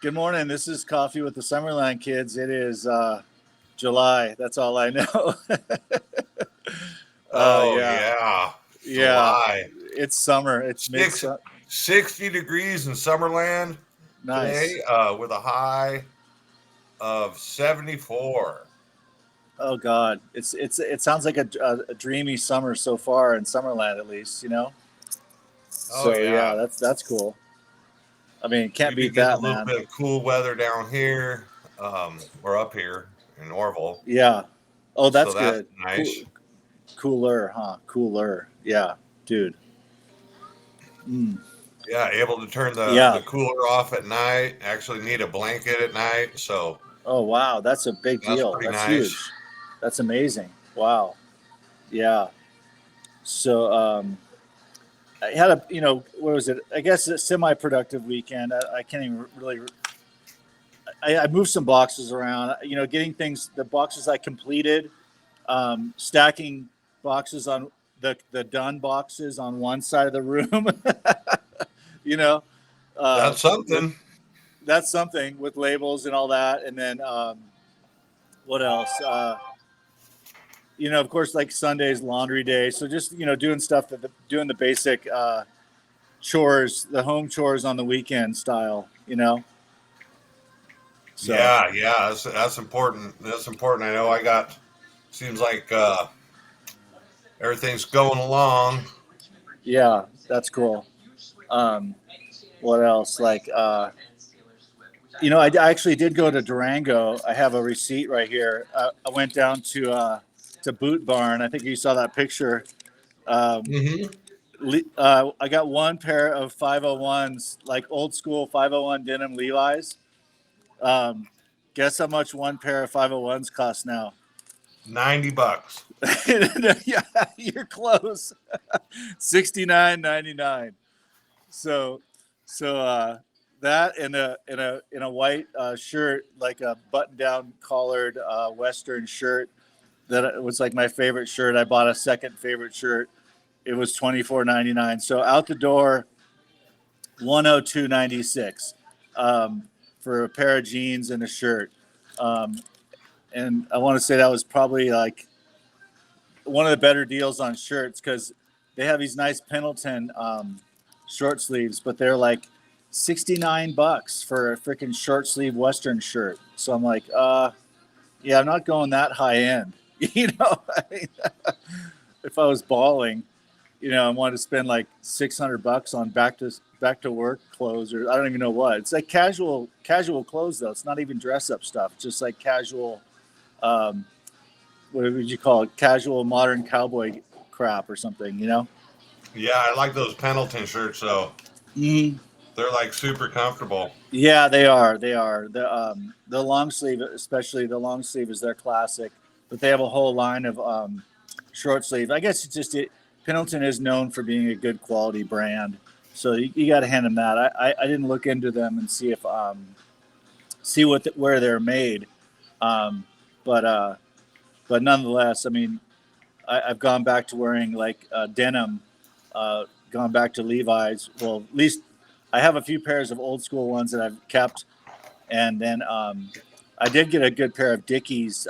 Good morning. This is Coffee with the Summerland Kids. It is July. That's all I know. Oh Yeah, yeah, yeah. July. It's summer. It's mid. Six, 60 degrees in Summerland Nice. today, with a high of 74. Oh God, it sounds like a dreamy summer so far in Summerland, at least. Oh So yeah, yeah, that's cool. I mean, can't we've been beat getting a that, little man. bit of cool weather down here. We're up here in Orville, Yeah. Oh, so that's that's good. Cool, nice. cooler, huh? Cooler. Yeah, dude. Mm. Yeah, able to turn the Yeah. cooler off at night. Actually, need a blanket at night, so Oh wow, that's a big that's deal. pretty That's nice. huge. That's amazing. Wow. Yeah. So I had what was it? I guess a semi-productive weekend. I can't even really. I moved some boxes around. Getting things, the boxes I completed, stacking boxes on the done boxes on one side of the room. you know, uh, That's with something. that's something with labels and all that, and then what else? Of course, like Sunday's laundry day. So just doing stuff doing the basic chores, the home chores on the weekend style. So Yeah, yeah, that's important. That's important. I know I got seems like everything's going along. yeah, that's cool. Um, what else? Like, I actually did go to Durango. I have a receipt right here. I went down to Boot Barn. I think you saw that picture. Um, Hmm. I got one pair of 501s, like old school 501 denim Levi's. Um, guess how much one pair of 501s cost now? $90. Yeah, you're close. 69.99. So, so that in a white shirt, like a button down collared Western shirt that was like my favorite shirt. I bought a second favorite shirt. It was 24.99. So out the door, 102.96 for a pair of jeans and a shirt. Um, and I want to say that was probably like one of the better deals on shirts because they have these nice Pendleton short sleeves, but they're like $69 for a freaking short sleeve Western shirt. So I'm like, yeah, I'm not going that high end. I mean, if I was balling, I wanted to spend like $600 on back to work clothes, or I don't even know what. It's like casual clothes though. It's not even dress up stuff. It's just like casual. Um, what would you call it? Casual modern cowboy crap or something. Yeah, I like those Pendleton shirts though. Mm, They're like super comfortable. yeah, they are. They are. The long sleeve, especially the long sleeve, is their classic. But they have a whole line of short sleeve. I guess it's just Pendleton is known for being a good quality brand, so you got to hand them that. I didn't look into them and see where they're made, um, but nonetheless, I mean, I've gone back to wearing like denim, gone back to Levi's. Well, at least I have a few pairs of old school ones that I've kept, and then I did get a good pair of Dickies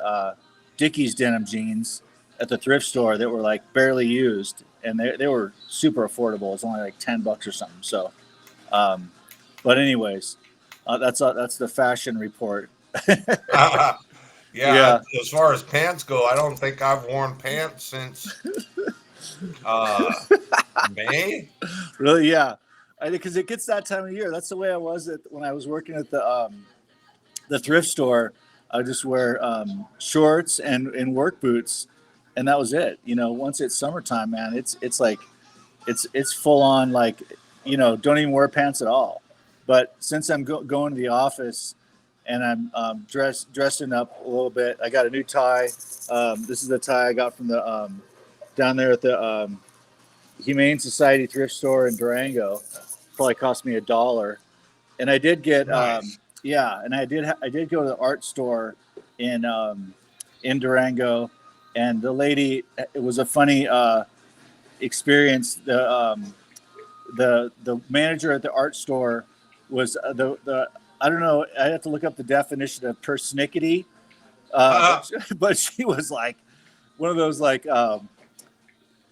denim jeans at the thrift store that were like barely used, and they were super affordable. It's only like $10 or something. So, um, but anyways, that's the fashion report. Yeah, Yeah, as far as pants go, I don't think I've worn pants since uh May. really, yeah. Because it gets that time of year. That's the way I was when I was working at the thrift store. I would just wear shorts and work boots, and that was it. Once it's summertime, man, it's like it's full on like don't even wear pants at all. But since I'm going to the office and I'm dressing up a little bit, I got a new tie. This is the tie I got from the down there at the Humane Society thrift store in Durango. Probably cost me $1. And I did get Nice. yeah, and I did go to the art store in in Durango, and the lady, it was a funny experience. The manager at the art store was I don't know. I have to look up the definition of persnickety. But she was like one of those like,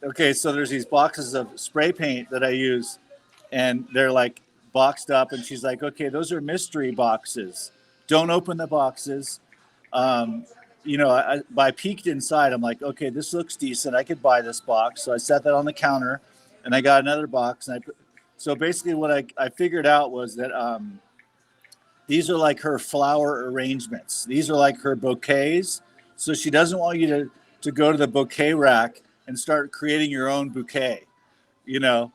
okay, so there's these boxes of spray paint that I use, and they're like boxed up, and she's like, okay, those are mystery boxes. Don't open the boxes. Um, I peeked inside. I'm like, okay, this looks decent. I could buy this box. So I set that on the counter, and I got another box. So basically, what I figured out was that these are like her flower arrangements. These are like her bouquets. So she doesn't want you to go to the bouquet rack and start creating your own bouquet, you know,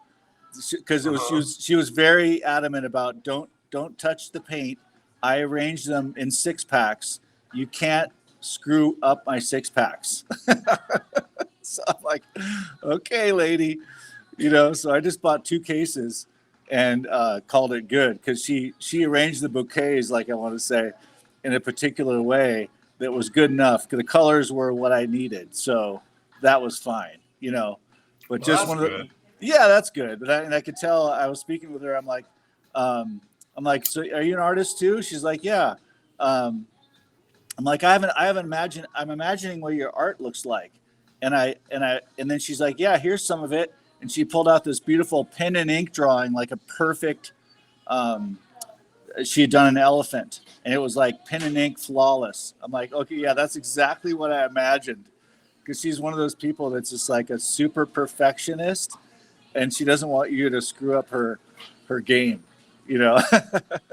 because she was very adamant about don't touch the paint. I arranged them in 6-packs. You can't screw up my 6-packs. So I'm like, okay, lady, so I just bought 2 cases and called it good, because she arranged the bouquets, like I want to say, in a particular way that was good enough. The colors were what I needed, so that was fine, But Well, just that's one of the, good. yeah, that's good. But I could tell, I was speaking with her. I'm like, so are you an artist too? She's like, yeah. I'm like, I'm imagining what your art looks like. And then she's like, yeah, here's some of it. And she pulled out this beautiful pen and ink drawing, like a perfect, she had done an elephant, and it was like pen and ink flawless. I'm like, okay, yeah, that's exactly what I imagined. Because she's one of those people that's just like a super perfectionist, and she doesn't want you to screw up her game,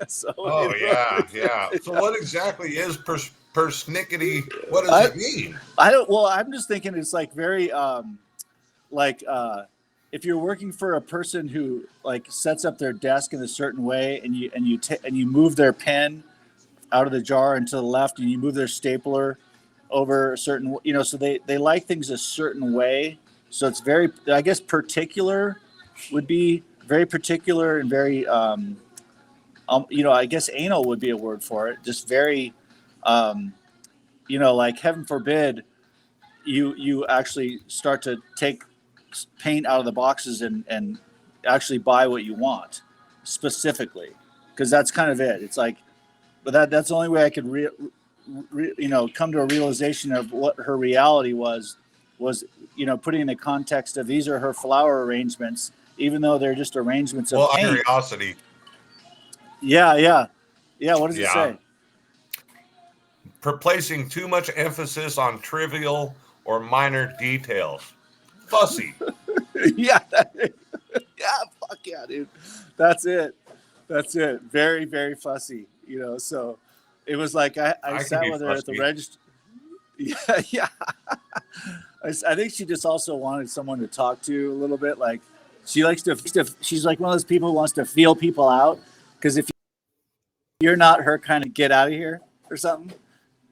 So Oh yeah. So what exactly is persnickety? What does I it mean? I don't. Well, I'm just thinking it's like very like if you're working for a person who like sets up their desk in a certain way, and you move their pen out of the jar and to the left, and you move their stapler over a certain, so they like things a certain way. So it's very, I guess, particular would be very particular, and very I guess anal would be a word for it. Just very um, like heaven forbid you actually start to take paint out of the boxes and actually buy what you want specifically, because that's kind of it. It's like, but that's the only way I could come to a realization of what her reality was putting in the context of these are her flower arrangements, even though they're just arrangements of Well, paint. curiosity. Yeah. What does it Yeah. say? For placing too much emphasis on trivial or minor details. Fussy. Yeah. Yeah, fuck yeah, dude. That's it. Very, very fussy, So it was like I I can sat be with her at the fussy. register. Yeah. I think she just also wanted someone to talk to a little bit. Like she likes to. She's like one of those people who wants to feel people out. Because if you're not her kind of, get out of here or something,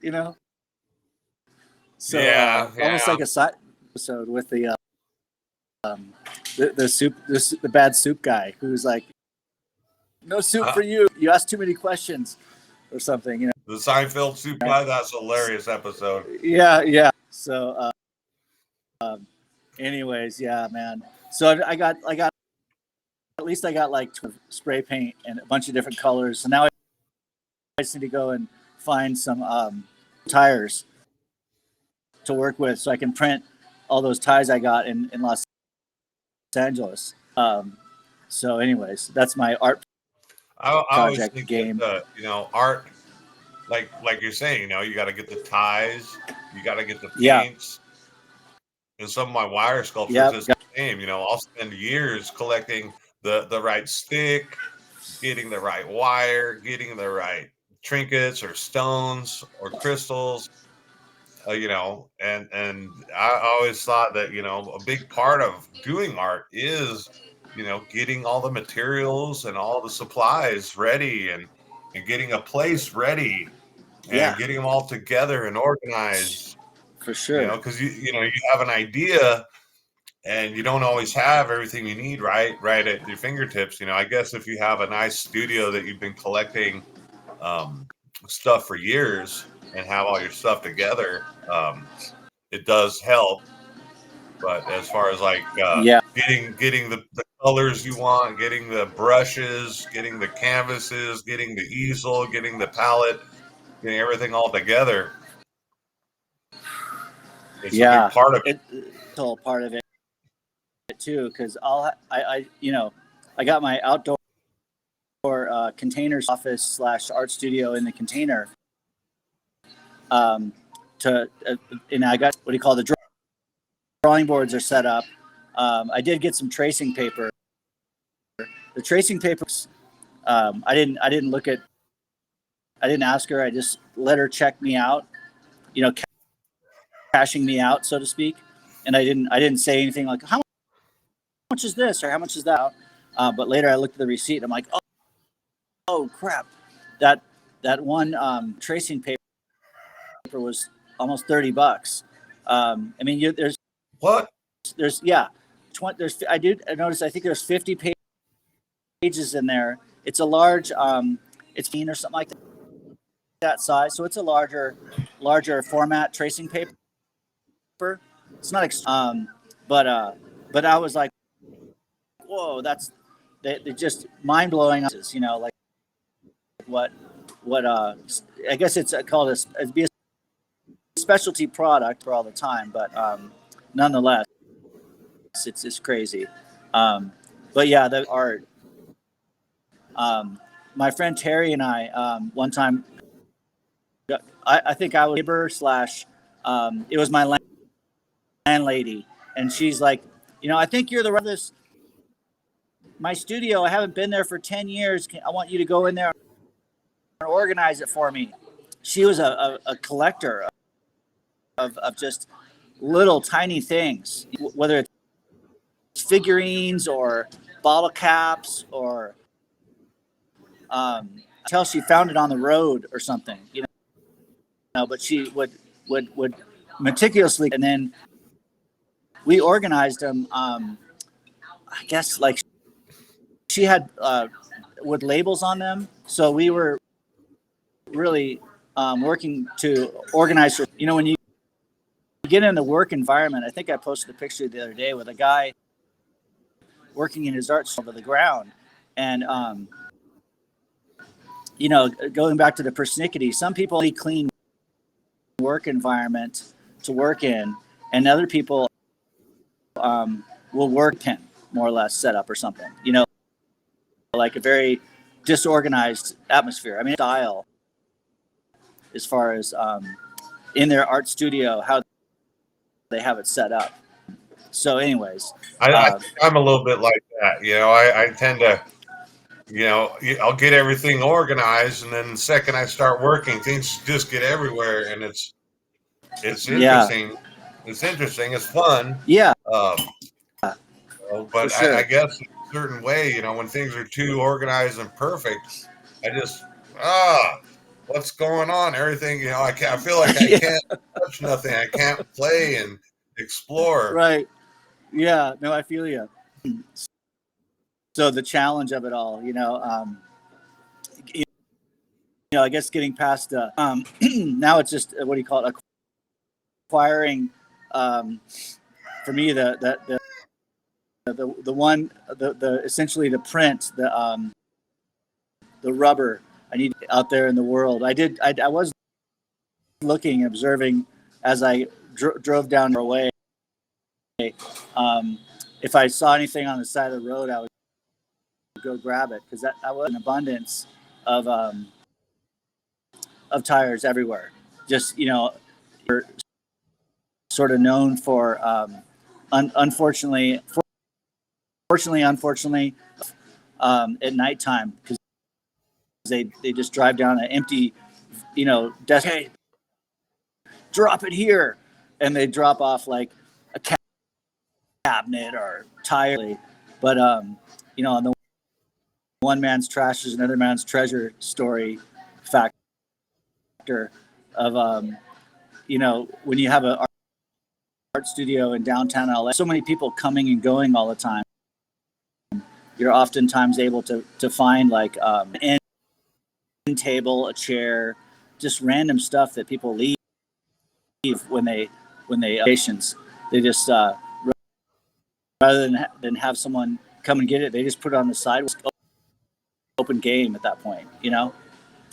you know. So Yeah. almost like a side episode with the soup, the bad soup guy who's like, no soup for you. You asked too many questions or something, The Seinfeld soup guy. That's a hilarious episode. Yeah. So, anyways, yeah, man. So I got at least I got like spray paint and a bunch of different colors. So now I just need to go and find some tires to work with, so I can print all those ties I got in Los Angeles. So, anyways, that's my art I always project think game. that art, like you're saying, you got to get the ties, you got to get the Yeah. paints. And some of my wire sculptures Yep. is the same. I'll spend years collecting the right stick, getting the right wire, getting the right trinkets or stones or crystals. And I always thought that a big part of doing art is getting all the materials and all the supplies ready, and getting a place ready, and getting them all together and organized. For sure. Because you have an idea, and you don't always have everything you need right at your fingertips. I guess if you have a nice studio that you've been collecting stuff for years and have all your stuff together, it does help. But as far as like Yeah. getting the colors you want, getting the brushes, getting the canvases, getting the easel, getting the palette, getting everything all together, it's a big Yeah. part of it. It's all part of it too, because I I got my outdoor containers office slash art studio in the container. Um, and I got what do you call the drawing boards are set up. I did get some tracing paper. The tracing papers, I didn't look at. I didn't ask her. I just let her check me out. You know, cashing me out, so to speak. And I didn't say anything like how much is this or how much is that. But later I looked at the receipt. And I'm like, oh crap, that one tracing paper was almost $30. I mean, What? there's yeah, I noticed. I think there's 50 pages in there. It's a large it's 15 or something like that size, so it's a larger format tracing paper. It's not but I was like, whoa, they just mind blowing. You know, like what I guess it's called it'd be a specialty product for all the time, but nonetheless, it's crazy. But yeah, the art. My friend Terry and I one time, I think I was neighbor slash it was my landlady, and she's like, I think you're the this my studio. I haven't been there for 10 years. I want you to go in there and organize it for me. She was a collector of just little tiny things, whether it's figurines or bottle caps or until she found it on the road or something, but she would meticulously, and then we organized them. I guess like she had with labels on them, so we were really working to organize her. When you get in the work environment, I think I posted a picture the other day with a guy working in his art store over the ground, and going back to the persnickety, some people need clean work environment to work in, and other people will work in more or less setup or something, like a very disorganized atmosphere. I mean, style as far as in their art studio, how they have it set up. So anyways, I think I'm a little bit like that. I tend to, I'll get everything organized, and then the second I start working, things just get everywhere, and it's yeah, interesting. It's interesting. It's fun. yeah, for But I sure. guess in a certain way, when things are too organized and perfect, I just what's going on? Everything, I can't. I feel like I Yeah, can't touch nothing. I can't play and explore. right. Yeah, no, I feel you. So the challenge of it all, I guess getting past now it's just what do you call it? Acquiring, for me, the one the essentially the print, the rubber I need out there in the world. I was looking, observing as I drove down our way. If I saw anything on the side of the road, I would go grab it, because I was an abundance of tires everywhere. Just we're sort of known for unfortunately, at nighttime, because they just drive down an empty desk. Hey, drop it here, and they drop off like a cabinet or tire. But on the one man's trash is another man's treasure story factor of when you have an art studio in downtown LA, so many people coming and going all the time. You're oftentimes able to find like an end table, a chair, just random stuff that people leave when they patients. They just rather than have someone come and get it, they just put it on the side. Open game at that point, you know.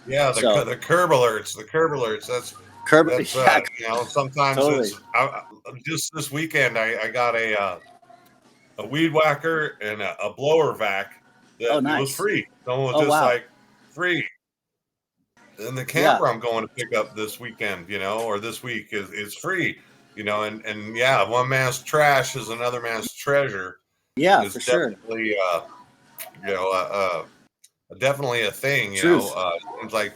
Yeah, So the curb alerts, the curb alerts. curb, That's yeah, you know, sometimes totally. it's just this weekend I got a weed whacker and a blower vac Oh, that it was nice. free. Someone was Oh, just wow. like free. And the Yeah. camper I'm going to pick up this weekend, you know, or this week is free, you know, and yeah, one man's trash is another man's treasure Yeah, is for sure. definitely you know definitely a thing, you know. Truth. Seems like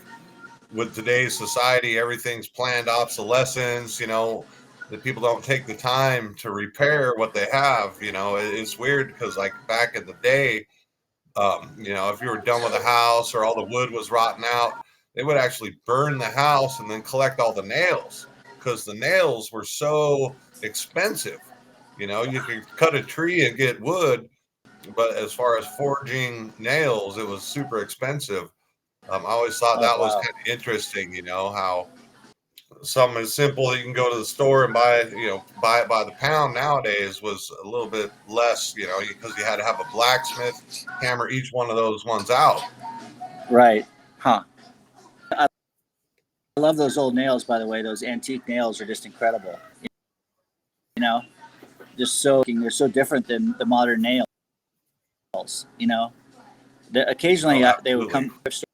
with today's society, everything's planned obsolescence, you know, that people don't take the time to repair what they have, you know. It's weird because like back in the day, you know, if you were done with a house or all the wood was rotten out, they would actually burn the house and then collect all the nails because the nails were so expensive. You know, you could cut a tree and get wood, but as far as forging nails, it was super expensive. I always thought Oh, that was wow. kind of interesting, you know, how something as simple that you can go to the store and buy, you know, buy it by the pound nowadays was a little bit less, you know, because you had to have a blacksmith hammer each one of those ones out. Right. Huh. I love those old nails, by the way. Those antique nails are just incredible. You know, just so they're so different than the modern nails. You know, occasionally Oh, they would come absolutely. to the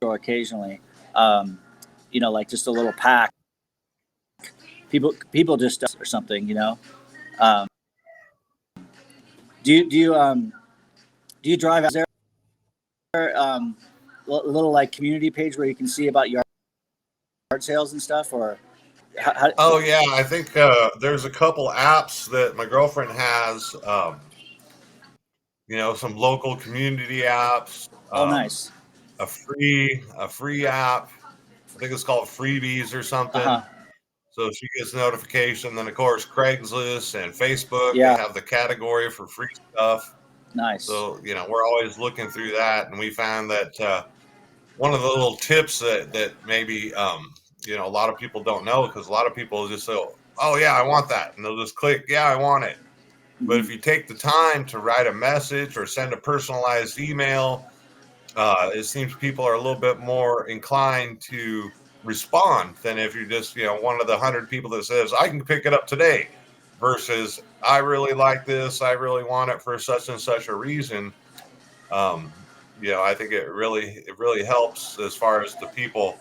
store occasionally. Um, you know, like just a little pack. People just or something. You know. Um, do you drive out there? A little like community page where you can see about yard sales and stuff, or how, Oh yeah, I think there's a couple apps that my girlfriend has. You know, some local community apps. oh, nice. A free app. I think it's called Freebies or Uh huh. something. So she gets notification. Then of course Craigslist and Facebook, they Yeah. have the category for free stuff. Nice. So you know we're always looking through that, and we found that one of the little tips that maybe you know a lot of people don't know because a lot of people just say, "Oh yeah, I want that," and they'll just click, "Yeah, I want it." But Mm-hmm. if you take the time to write a message or send a personalized email, it seems people are a little bit more inclined to respond than if you're just, you know, one of the 100 people that says, I can pick it up today versus I really like this. I really want it for such and such a reason. Um, you know, I think it really helps as far as the people.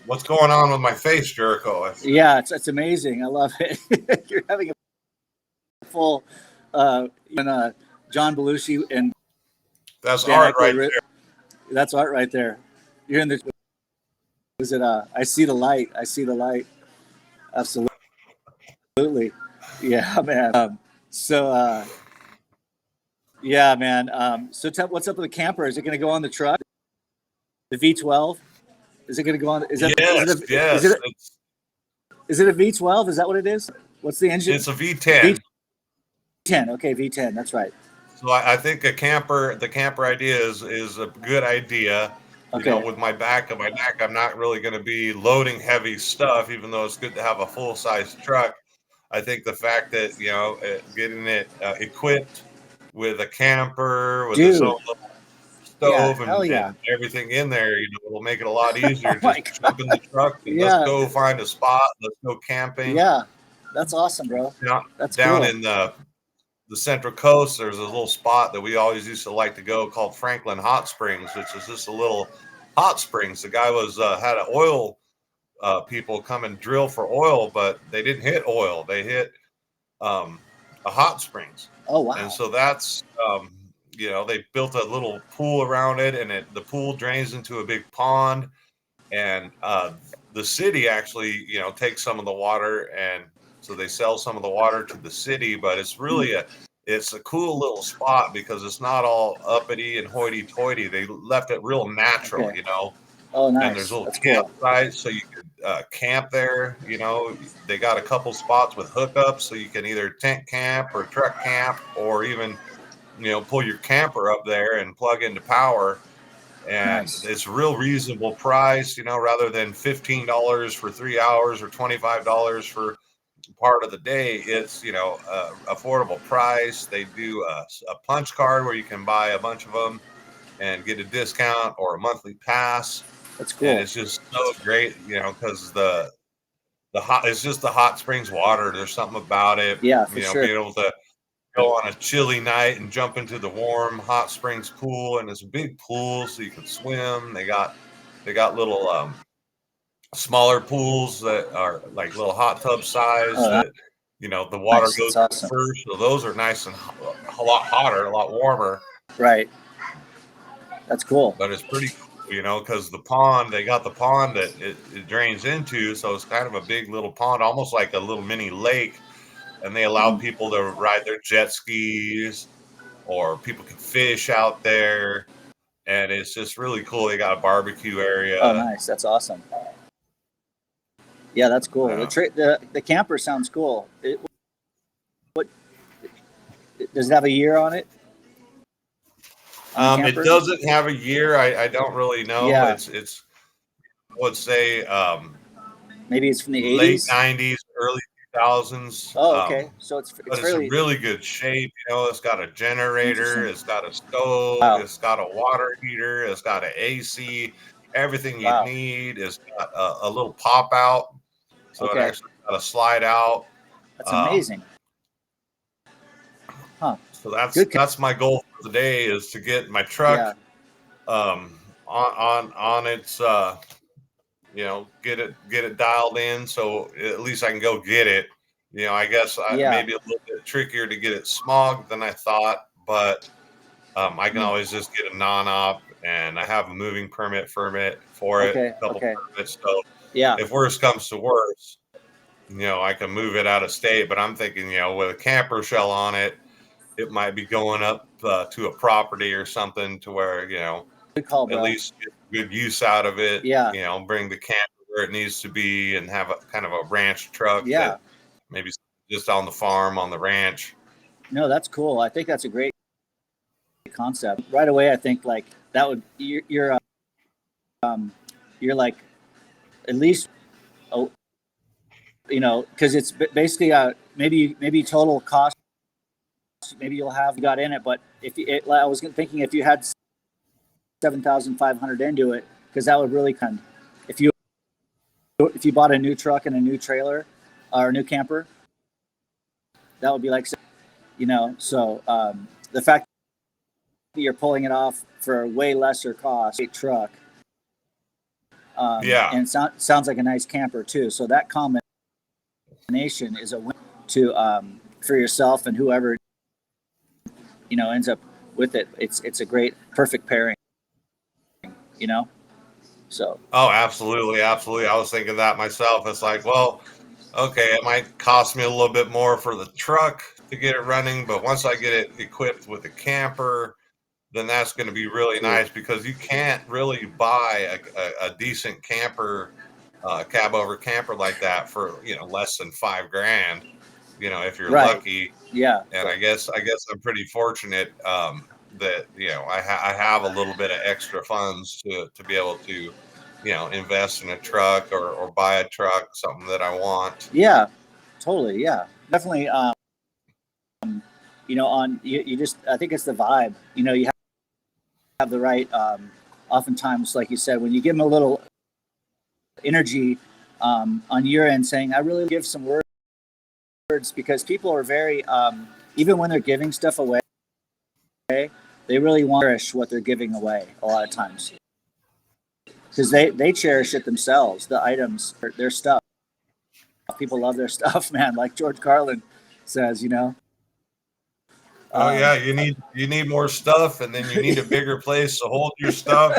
What's going on with my face, Jericho? Yeah, it's amazing. I love it. You're having a full, even John Belushi and That's Dan art right Aykroyd. That's art right there. You're in the. Is it? I see the light. I see the light. Absolutely. Yeah, man. So yeah, man. So what's up with the camper? Is it going to go on the truck? The V12? Is it going to go on? Is there. that? Yes, yes. Is it a V12? Is that what it is? What's the engine? It's a V10. V10. Okay, V10. That's right. So I think the camper idea is a good idea. You know, Okay. with my back and my neck, I'm not really going to be loading heavy stuff, even though it's good to have a full size truck. I think the fact that you know getting it equipped with a camper with its own Dude. little Yeah. stove Hell yeah. and everything in there, you know, it'll make it a lot Oh easier. my Just jump in the god. truck and let's Yeah. go find a spot. Let's go camping Yeah. That's awesome, bro. down That's down cool. in the Central Coast. There's a little spot that we always used to like to go called Franklin Hot Springs, which is just a little hot springs. The guy was had an oil people come and drill for oil, but they didn't hit oil. They hit um, a hot springs, Oh and wow. so that's you know they built a little pool around it, and the pool drains into a big pond, and the city actually you know takes some of the water and so they sell some of the water to the city, but it's a cool little spot because it's not all uppity and hoity-toity. They left it real natural, Okay. you know. Oh And there's nice. little That's cool. campsites so you could camp there. You know, they got a couple spots with hookups so you can either tent camp or truck camp or even you know pull your camper up there and plug into power, and Nice. it's a real reasonable price, you know, rather than $15 for 3 hours or $25 for part of the day, it's affordable price. They do a punch card where you can buy a bunch of them and get a discount or a monthly pass, That's and cool. it's just so great, because the hot it's just the hot springs water. There's something about it, Yeah, for sure. being able to go on a chilly night and jump into the warm hot springs pool, and it's a big pool so you can swim. They got little smaller pools that are like little hot tub size Oh, that the water nice. goes That's awesome. first, so those are nice and a lot hotter, a lot warmer. Right. That's cool. But it's pretty cool, because the pond, they got the pond that it drains into, so it's kind of a big little pond, almost like a little mini lake, and they allow Mhm. people to ride their jet skis, or people can fish out there, and it's just really cool. They got a barbecue Oh, area. nice. That's awesome. Yeah, that's cool. Uh, The camper sounds cool. What does it have a year on it on the it camper? doesn't have a year. I don't really know. Yeah, It's let's say maybe it's from the late 80s. 90s, early 2000s. Oh, okay. So it's But it's in fairly really good shape. It's got a generator, interesting. it's got a stove, Wow. it's got a water heater, it's got an AC, everything you'd Wow. need. It's got a little pop out, so it Okay. actually got a slide out. That's Um, amazing. Huh. so that's Good. that's my goal for the day, is to get my Yeah. truck on its get it dialed in, so at least I can go get it. I guess Yeah. maybe a little bit trickier to get it smogged than I thought, but I can Mm. always just get a non-op, and I have a moving permit for it, Okay. a couple Okay. permits. So Yeah. if worse comes to worse, I can move it out of state. But I'm thinking, with a camper shell on it, it might be going up to a property or something, to where Good call, at bro. least get good use out of it. Yeah. Bring the camper where it needs to be, and have a kind of a ranch truck Yeah. that maybe just on the farm, on the ranch. No, that's cool. I think that's a great concept. Right away, I think like that would um you're like at least oh because it's basically maybe total cost maybe you'll have got in it, but I was thinking if you had 7,500 into it, because that would really if you if you bought a new truck and a new trailer or a new camper, that would be like so the fact that you're pulling it off for a way lesser cost truck Yeah. and sounds like a nice camper too, so that combination is a win to for yourself and whoever ends up with it. It's a great perfect pairing, you know so Oh, absolutely, absolutely. I was thinking that myself. It's like, well, okay, it might cost me a little bit more for the truck to get it running, but once I get it equipped with a camper, then that's going to be really true. nice, because you can't really buy a decent camper, cab over camper like that for less than $5,000, if you're Right. lucky. Yeah. And I guess I'm pretty fortunate, that I have a little bit of extra funds to be able to invest in a truck, or buy a truck, something that I want. Yeah, totally. Yeah, definitely. On you just I think it's the vibe. You have the right. Oftentimes, like you said, when you give them a little energy on your end, saying, "I really give some words," because people are very even when they're giving stuff away, they really want to cherish what they're giving away a lot of times, because they cherish it themselves. The items, their stuff. People love their stuff, man. Like George Carlin says. Oh Um, yeah, you need more stuff, and then you need a bigger place to hold your stuff.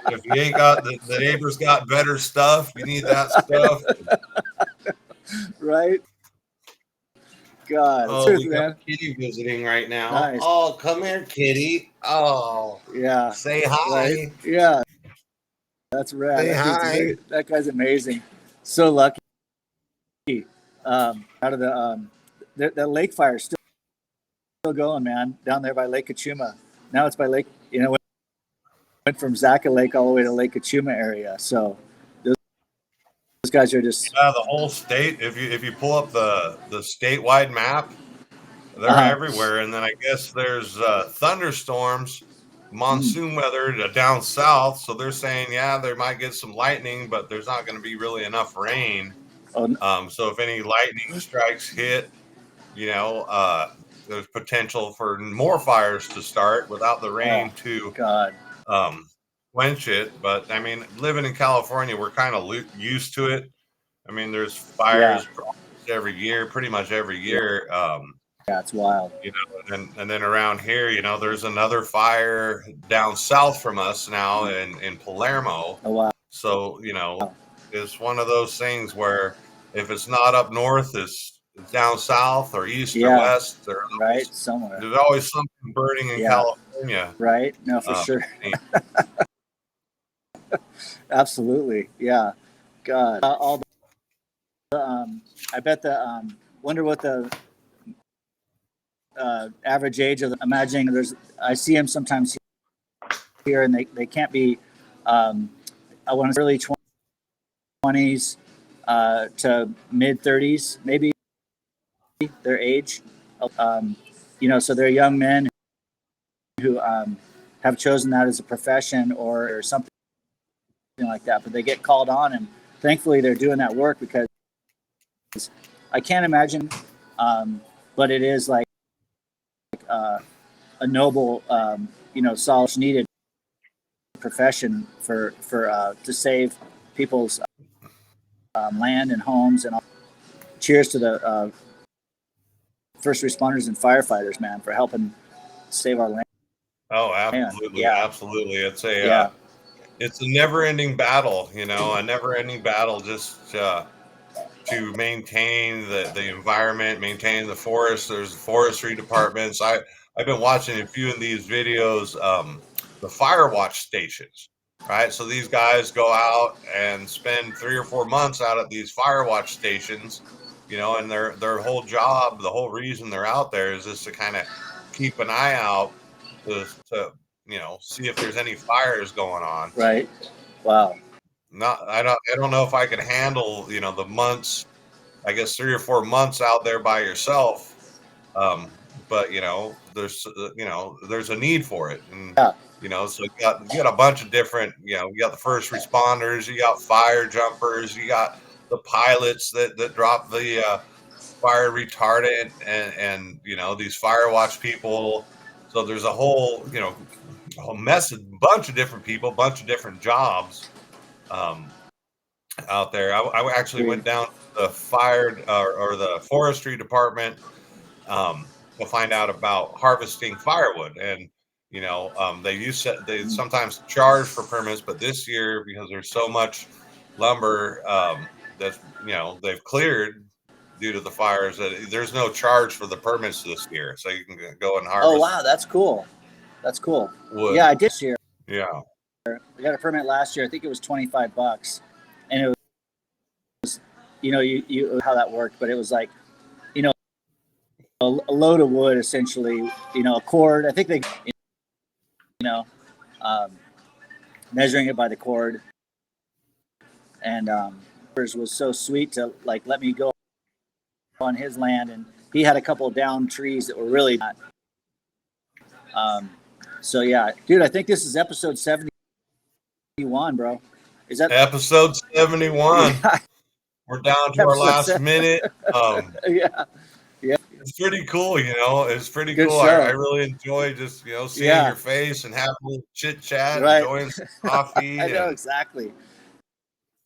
If you ain't got the neighbor's got better stuff, you need that stuff. right? God, the Oh, truth, we got man. Kitty visiting right now. Nice. Oh, come here, Kitty. Oh, Yeah. say Right. hi. Yeah. That's rad. Say hi. That guy's amazing. So lucky. Out of the lake fire is still going, man. Down there by Lake Kachuma. Now it's by Lake. Went from Zaka Lake all the way to Lake Kachuma area. So those guys are just the whole state. If you pull up the statewide map, they're uh everywhere. And then I guess there's thunderstorms, mm, monsoon weather down south. So they're saying, yeah, they might get some lightning, but there's not going to be really enough rain. oh, So if any lightning strikes hit, there's potential for more fires to start without the oh rain to God. um, quench it. But I mean, living in California, we're kind of used to it. I mean, there's Yeah. fires every year, pretty much every Yeah. year. Yeah, it's wild. And then around here, there's another fire down south from us now in Palermo. Oh wow. So, it's one of those things where if it's not up north, it's down south or east or Yeah. west. Right. Somewhere. There's always something burning in Yeah. California. Right. No, for sure. Absolutely. Yeah. God. All the I bet wonder what the average age of imagining I see them sometimes here and they can't be I want to say early 20s to mid 30s maybe their age. um, so they're young men who have chosen that as a profession or something like that, but they get called on, and thankfully they're doing that work because I can't imagine, but it is like a noble, solid needed profession for to save people's land and homes and all. Cheers to the first responders and firefighters, man, for helping save our land. Oh, absolutely, Yeah. absolutely. Yeah. It's a never-ending battle, a never-ending battle just to maintain the environment, maintain the forest. There's forestry departments. I've been watching a few of these videos, the fire watch stations, right? So these guys go out and spend 3 or 4 months out at these fire watch stations, and their whole job, the whole reason they're out there is just to kind of keep an eye out to see if there's any fires going on. Right. Wow. I don't know if I could handle, the months, I guess 3 or 4 months out there by yourself. But there's a need for it. And, Yeah. so you got a bunch of different, you got the first responders, you got fire jumpers, you got the pilots that drop the fire retardant and these fire watch people. So there's a whole, a bunch of different people, bunch of different jobs. Out there. I actually went down to the fire or the forestry department to find out about harvesting firewood. And, they sometimes charge for permits, but this year, because there's so much lumber that's, they've cleared due to the fires, that there's no charge for the permits this year. So you can go and harvest. Oh, wow. That's cool. That's cool. Wood. Yeah, I did this year. Yeah. I got a permit last year. I think it was $25, and it was, you how that worked, but it was like, a load of wood essentially, a cord. I think they, um, measuring it by the cord, and was so sweet to like let me go on his land, and he had a couple of down trees that were really not. So yeah, dude, I think this is episode 71, bro. Is that episode 71? Yeah. We're down to our last minute. Yeah. It's pretty cool, It's pretty Good cool. show. I really enjoy just, seeing your face and having a little chit chat, Right. enjoying some coffee. I know exactly.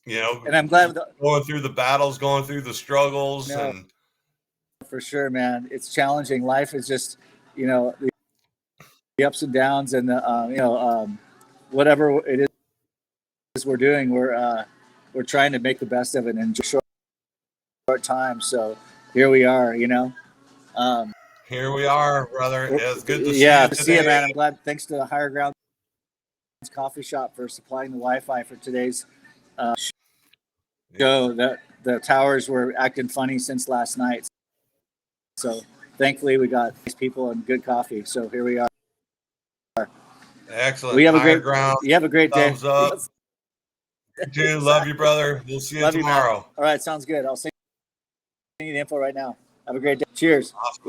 And I'm glad going through the battles, going through the struggles, and for sure, man. It's challenging. Life is just, the ups and downs, and the whatever it is we're doing, we're trying to make the best of it in just short time. So here we are, here we are, brother. It's good to see you today. See you, man. I'm glad. Thanks to the Higher Ground Coffee Shop for supplying the Wi-Fi for today's show. The towers were acting funny since last night, so thankfully we got nice people and good coffee. So here we are. Excellent. We have Higher Ground. You have a great day. Thumbs up. Dude, love you, brother. We'll see you Love you, man. tomorrow. All right, sounds good. I'll send you the info right now. Have a great day. Cheers. Awesome.